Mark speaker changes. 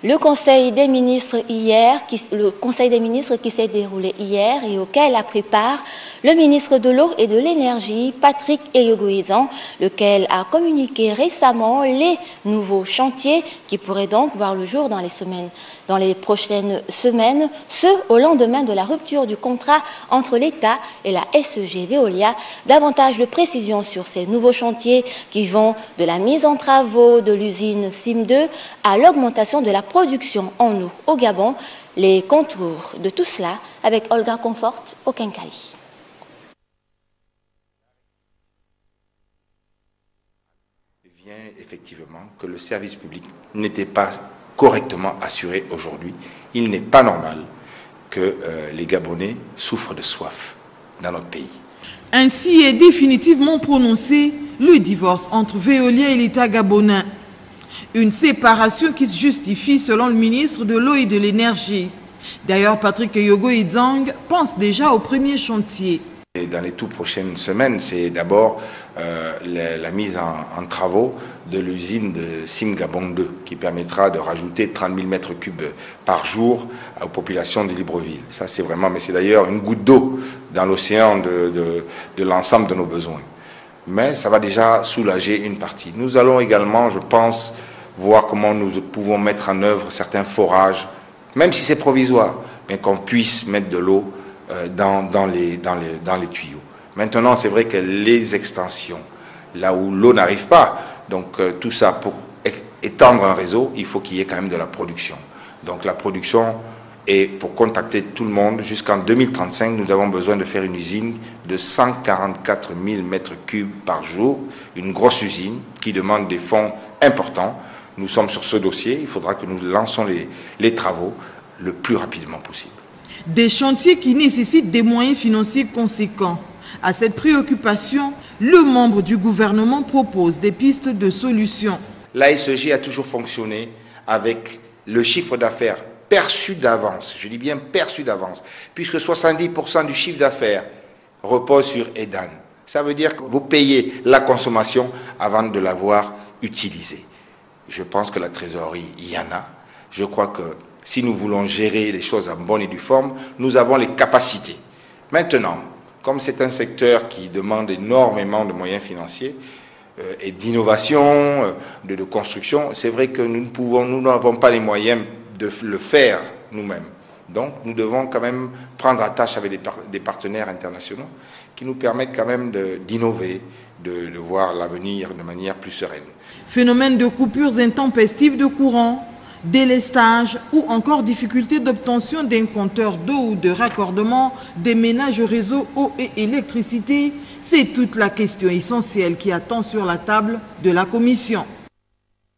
Speaker 1: Le Conseil des ministres qui s'est déroulé hier et auquel a pris part le ministre de l'Eau et de l'Énergie, Patrick Eyogo-Edzang, lequel a communiqué récemment les nouveaux chantiers qui pourraient donc voir le jour dans les prochaines semaines, ce au lendemain de la rupture du contrat entre l'État et la SEG Veolia. Davantage de précisions sur ces nouveaux chantiers qui vont de la mise en travaux de l'usine SIM2 à l'augmentation de la production en eau au Gabon. Les contours de tout cela avec Olga Confort au Kenkali.
Speaker 2: Vient effectivement que le service public n'était pas correctement assuré aujourd'hui. Il n'est pas normal que les Gabonais souffrent de soif dans notre pays.
Speaker 3: Ainsi est définitivement prononcé le divorce entre Veolia et l'État gabonais. Une séparation qui se justifie selon le ministre de l'Eau et de l'Énergie. D'ailleurs, Patrick Eyogo-Edzang pense déjà au premier chantier.
Speaker 2: Et dans les toutes prochaines semaines, c'est d'abord la mise en travaux de l'usine de Sim-Gabon 2 qui permettra de rajouter 30 000 mètres cubes par jour aux populations de Libreville. Ça, c'est vraiment, mais c'est d'ailleurs une goutte d'eau dans l'océan de l'ensemble de nos besoins. Mais ça va déjà soulager une partie. Nous allons également, je pense, voir comment nous pouvons mettre en œuvre certains forages, même si c'est provisoire, mais qu'on puisse mettre de l'eau dans les tuyaux. Maintenant, c'est vrai que les extensions, là où l'eau n'arrive pas, donc tout ça, pour étendre un réseau, il faut qu'il y ait quand même de la production. Donc la production, et pour contacter tout le monde, jusqu'en 2035, nous avons besoin de faire une usine de 144 000 mètres cubes par jour, une grosse usine qui demande des fonds importants. Nous sommes sur ce dossier, il faudra que nous lançons les travaux le plus rapidement possible.
Speaker 3: Des chantiers qui nécessitent des moyens financiers conséquents. À cette préoccupation, le membre du gouvernement propose des pistes de solutions.
Speaker 2: La SEG a toujours fonctionné avec le chiffre d'affaires perçu d'avance, je dis bien perçu d'avance, puisque 70% du chiffre d'affaires repose sur EDAN. Ça veut dire que vous payez la consommation avant de l'avoir utilisée. Je pense que la trésorerie, il y en a. Je crois que si nous voulons gérer les choses en bonne et due forme, nous avons les capacités. Maintenant, comme c'est un secteur qui demande énormément de moyens financiers et d'innovation, de construction, c'est vrai que nous n'avons pas les moyens de le faire nous-mêmes. Donc, nous devons quand même prendre attache avec des partenaires internationaux qui nous permettent quand même d'innover, de voir l'avenir de manière plus sereine.
Speaker 3: Phénomène de coupures intempestives de courant, délestage ou encore difficulté d'obtention d'un compteur d'eau ou de raccordement des ménages au réseau eau et électricité, c'est toute la question essentielle qui attend sur la table de la Commission.